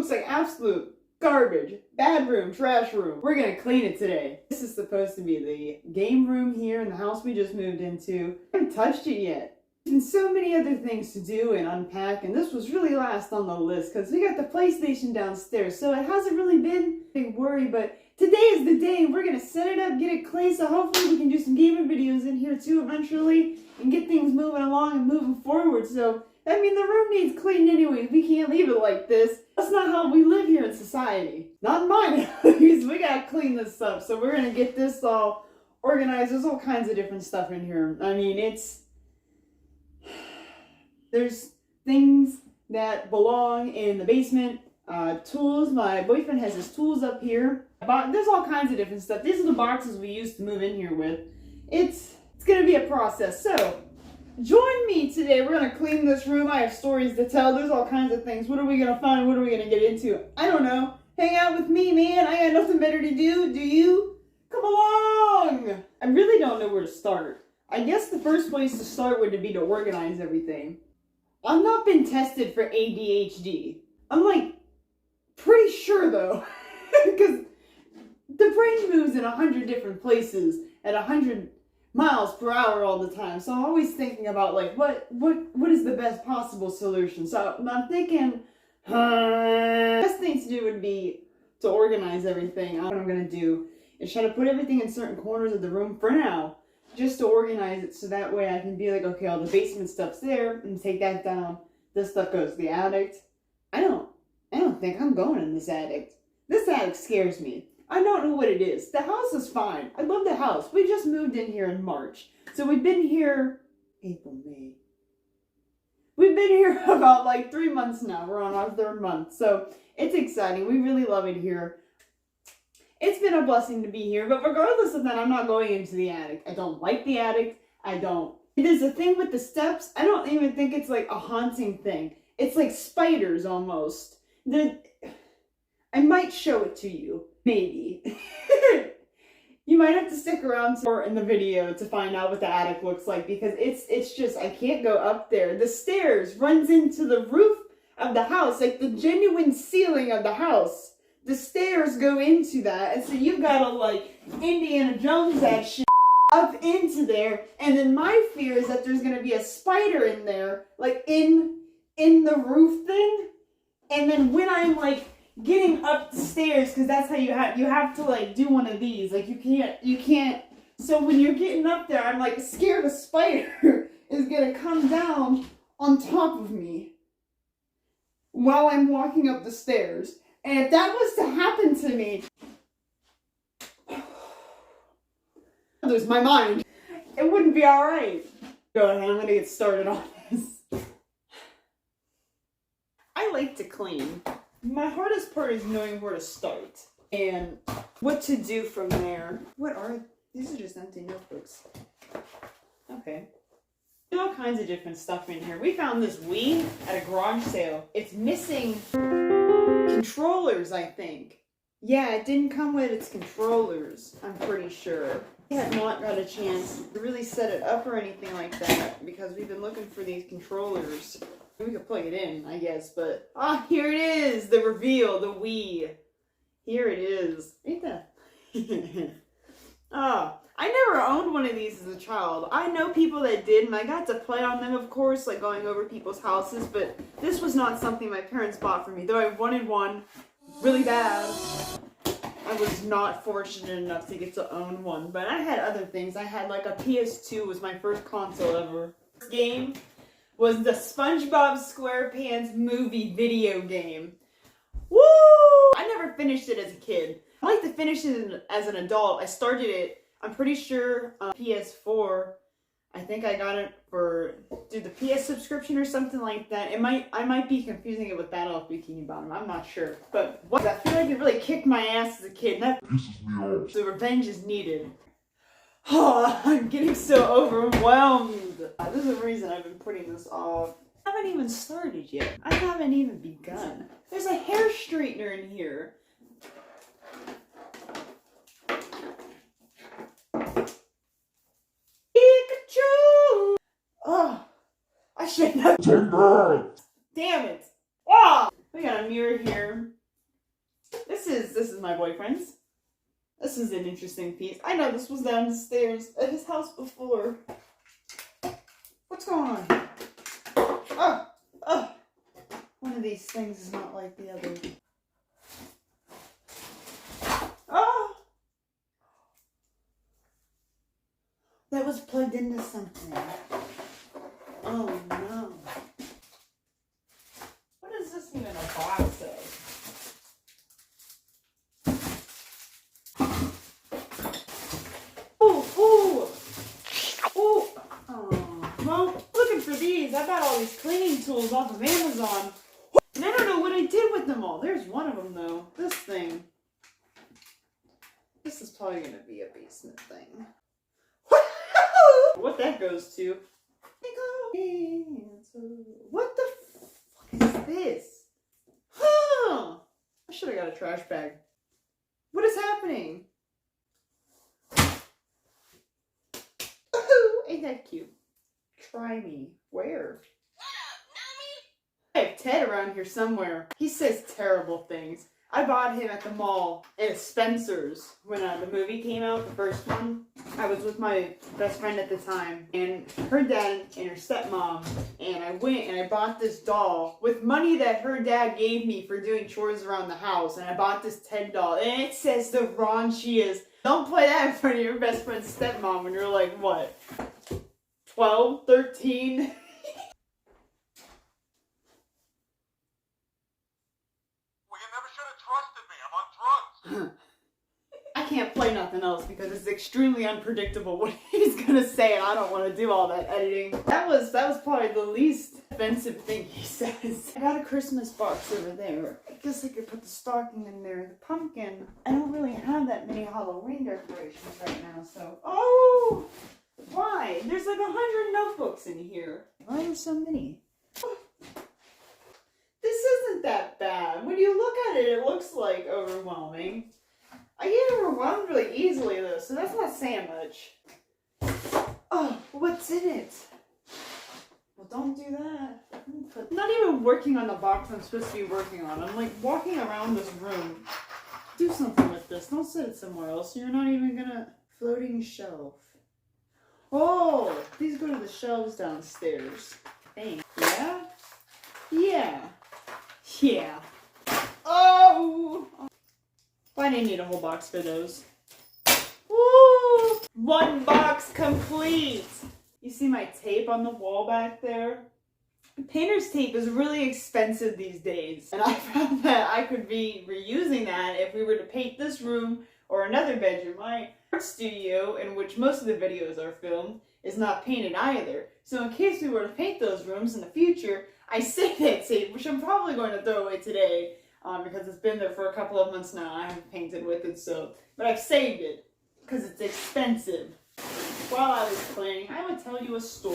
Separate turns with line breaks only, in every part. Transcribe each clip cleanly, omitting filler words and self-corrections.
looks like absolute garbage. Bad room, trash room. We're gonna clean it today. This is supposed to be the game room here in the house we just moved into. I haven't touched it yet. And so many other things to do and unpack, and this was really last on the list because we got the PlayStation downstairs, so it hasn't really been a big worry, but today is the day. We're gonna set it up, get it clean, so hopefully we can do some gaming videos in here too eventually and get things moving along and moving forward. So, I mean, the room needs cleaned anyway. We can't leave it like this. That's not how we live here in society. Not in mine, at least. We gotta clean this up, so we're gonna get this all organized. There's all kinds of different stuff in here. I mean, there's things that belong in the basement, tools. My boyfriend has his tools up here. There's all kinds of different stuff. These are the boxes we used to move in here with. It's gonna be a process. So, join me today. We're gonna clean this room. I have stories to tell. There's all kinds of things. What are we gonna find? What are we gonna get into? I don't know. Hang out with me, man. I got nothing better to do. Do you? Come along! I really don't know where to start. I guess the first place to start would be to organize everything. I've not been tested for ADHD. I'm like, pretty sure though. Because the brain moves in 100 different places at 100 miles per hour all the time. So I'm always thinking about like, what is the best possible solution? So I'm thinking, the best thing to do would be to organize everything. What I'm gonna do is try to put everything in certain corners of the room for now. Just to organize it so that way I can be like, okay, all the basement stuff's there and take that down. This stuff goes to the attic. I don't think I'm going in this attic. This attic scares me. I don't know what it is. The house is fine. I love the house. We just moved in here in March. So we've been here April, May. We've been here about like 3 months now. We're on our 3rd month. So it's exciting. We really love it here. It's been a blessing to be here, but regardless of that, I'm not going into the attic. I don't like the attic. There's a thing with the steps. I don't even think it's like a haunting thing. It's like spiders almost. I might show it to you. Maybe. You might have to stick around in the video to find out what the attic looks like because it's just, I can't go up there. The stairs runs into the roof of the house, like the genuine ceiling of the house. The stairs go into that, and so you gotta like Indiana Jones that shit up into there. And then my fear is that there's gonna be a spider in there, like in the roof thing. And then when I'm like getting up the stairs, because that's how you have to like do one of these. Like you can't. So when you're getting up there, I'm like scared a spider is gonna come down on top of me while I'm walking up the stairs. And if that was to happen to me, I'll lose my mind. It wouldn't be alright. Go ahead, I'm gonna get started on this. I like to clean. My hardest part is knowing where to start and what to do from there. These are just empty notebooks. Okay. There's all kinds of different stuff in here. We found this Wii at a garage sale. It's missing controllers, I think. Yeah, it didn't come with its controllers, I'm pretty sure. We have not got a chance to really set it up or anything like that because we've been looking for these controllers. We could plug it in, I guess, but here it is, the reveal, the Wii. Here it is. Ain't that? I never owned one of these as a child. I know people that did, and I got to play on them, of course, like going over people's houses, but this was not something my parents bought for me, though I wanted one really bad. I was not fortunate enough to get to own one, but I had other things. I had like a PS2 was my first console ever. This game was the SpongeBob SquarePants movie video game. Woo! I never finished it as a kid. I like to finish it as an adult. I started it, I'm pretty sure, PS4. I think I got it for the PS subscription or something like that. I might be confusing it with Battle of Bikini Bottom. I'm not sure. But I feel like it really kicked my ass as a kid. That pisses me off. The revenge is needed. Oh, I'm getting so overwhelmed. There's a reason I've been putting this off. I haven't even started yet. I haven't even begun. There's a hair straightener in here. Pikachu! Oh, I shouldn't have done that. Damn it. Oh! We got a mirror here. This is my boyfriend's. This is an interesting piece. I know this was downstairs at his house before. What's going on here? Oh, oh. One of these things is not like the other. Oh! That was plugged into something. Oh no. What is this even a box of? I got all these cleaning tools off of Amazon. And I don't know what I did with them all. There's one of them though. This thing. This is probably going to be a basement thing. What that goes to. What the fuck is this? Huh. I should have got a trash bag. What is happening? Ain't that cute? Try me. Where? I have Ted around here somewhere. He says terrible things. I bought him at the mall at Spencer's when the movie came out, the first one. I was with my best friend at the time, and her dad and her stepmom, and I went and I bought this doll with money that her dad gave me for doing chores around the house, and I bought this Ted doll, and it says the raunchiest. Don't play that in front of your best friend's stepmom when you're like, what? 12, 13.
Well, you never should have trusted me. I'm on drugs.
I can't play nothing else because it's extremely unpredictable what he's gonna say, and I don't want to do all that editing. That was probably the least offensive thing he says. I got a Christmas box over there. I guess I could put the stocking in there, the pumpkin. I don't really have that many Halloween decorations right now, so. Oh! Why? There's like 100 notebooks in here. Why are there so many? This isn't that bad. When you look at it, it looks like overwhelming. I get overwhelmed really easily though, so that's not saying much. Oh, what's in it? Well, don't do that. I'm not even working on the box I'm supposed to be working on. I'm like walking around this room. Do something with this. Don't set it somewhere else. You're not even gonna... Floating shelf. Oh, these go to the shelves downstairs. Thanks. Yeah? Yeah. Yeah. Oh! Why didn't need a whole box for those? Woo! One box complete! You see my tape on the wall back there? Painter's tape is really expensive these days. And I found that I could be reusing that if we were to paint this room or another bedroom. My art studio, in which most of the videos are filmed, is not painted either. So in case we were to paint those rooms in the future, I saved that tape, which I'm probably going to throw away today because it's been there for a couple of months now. I haven't painted with it, so. But I've saved it because it's expensive. While I was playing, I would tell you a story.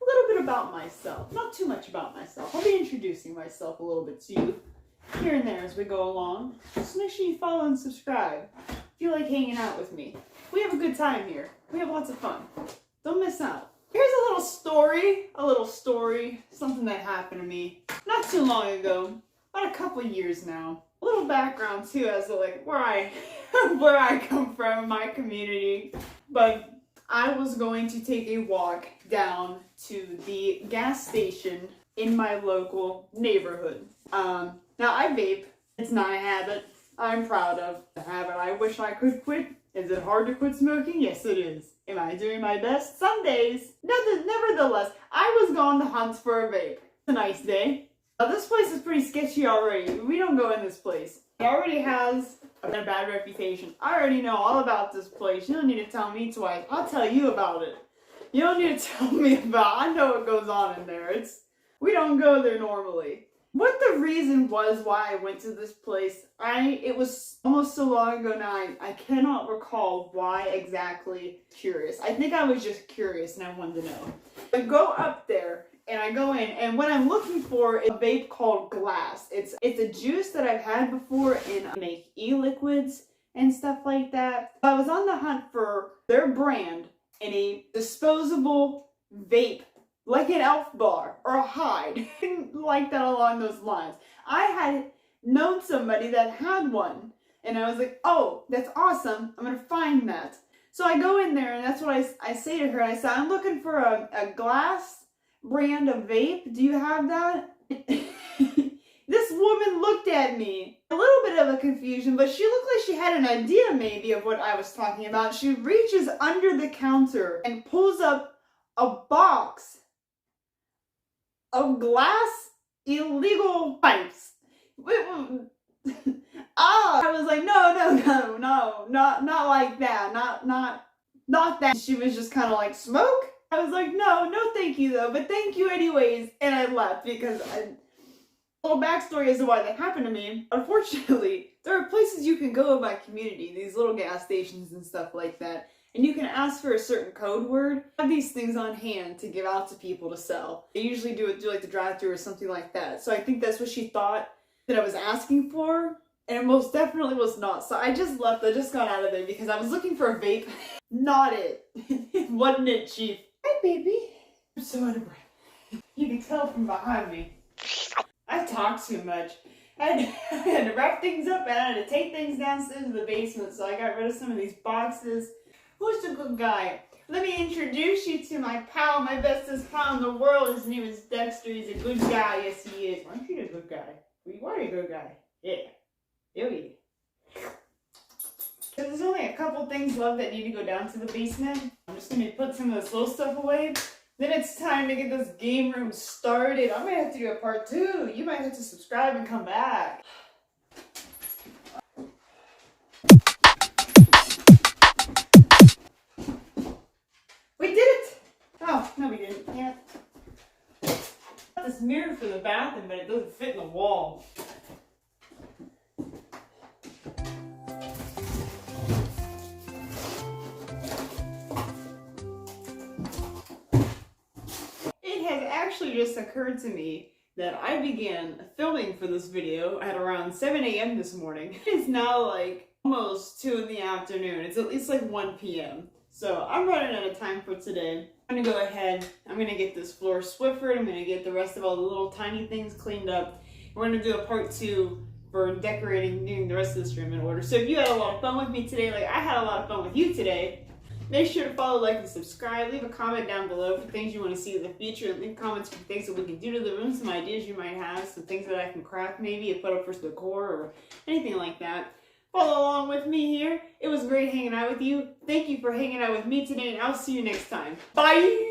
A little bit about myself. Not too much about myself. I'll be introducing myself a little bit to you here and there as we go along. Just make sure you follow and subscribe if you like hanging out with me. We have a good time here. We have lots of fun. Don't miss out. Here's a little story, something that happened to me not too long ago, about a couple years now. A little background too as to like where I come from, my community. But I was going to take a walk down to the gas station in my local neighborhood. Now I vape. It's not a habit I'm proud of. A habit I wish I could quit. Is it hard to quit smoking? Yes, it is. Am I doing my best? Some days. Nevertheless, I was going to hunt for a vape. It's a nice day. This place is pretty sketchy already. We don't go in this place. It already has a bad reputation. I already know all about this place. You don't need to tell me twice. I'll tell you about it. You don't need to tell me about it. I know what goes on in there. We don't go there normally. What the reason was why I went to this place, it was almost so long ago now, I cannot recall why exactly. Curious. I think I was just curious and I wanted to know. I go up there and I go in, and what I'm looking for is a vape called Glass. It's a juice that I've had before and make e-liquids and stuff like that. I was on the hunt for their brand in a disposable vape like an elf bar or a hide, like that along those lines. I had known somebody that had one, and I was like, oh, that's awesome, I'm gonna find that. So I go in there, and that's what I say to her. I said, I'm looking for a glass brand of vape. Do you have that? This woman looked at me, a little bit of a confusion, but she looked like she had an idea maybe of what I was talking about. She reaches under the counter and pulls up a box of glass illegal pipes. I was like, no, not like that, not that. She was just kind of like, smoke? I was like, no, thank you though, but thank you anyways, and I left because a little backstory as to why that happened to me. Unfortunately, there are places you can go in my community, these little gas stations and stuff like that, and you can ask for a certain code word. I have these things on hand to give out to people to sell. They usually do like the drive-thru or something like that. So I think that's what she thought that I was asking for, and it most definitely was not. So I just left. I just got out of there because I was looking for a vape. Not it. Wasn't it, Chief? Hi, baby. I'm so out of breath. You can tell from behind me. I talk too much. I had to wrap things up and I had to take things downstairs to the basement, so I got rid of some of these boxes. Who's the good guy? Let me introduce you to my pal, my bestest pal in the world. His name is Dexter. He's a good guy. Yes, he is. Aren't you a good guy? You are a good guy. Yeah. Yeah. So there's only a couple things left that need to go down to the basement. I'm just going to put some of this little stuff away. Then it's time to get this game room started. I'm going to have to do a part 2. You might have to subscribe and come back. We did it! Oh, no we didn't. Yeah. Got this mirror for the bathroom, but it doesn't fit in the wall. Actually just occurred to me that I began filming for this video at around 7 a.m. this morning. It's now like almost 2 in the afternoon. It's at least like 1 p.m. So I'm running out of time for today. I'm gonna go ahead, I'm gonna get this floor Swiffered, I'm gonna get the rest of all the little tiny things cleaned up. We're gonna do a part 2 for decorating, getting the rest of this room in order. So if you had a lot of fun with me today, like I had a lot of fun with you today, make sure to follow, like, and subscribe. Leave a comment down below for things you want to see in the future. And leave comments for things that we can do to the room, some ideas you might have, some things that I can craft maybe and put up for decor or anything like that. Follow along with me here. It was great hanging out with you. Thank you for hanging out with me today, and I'll see you next time. Bye!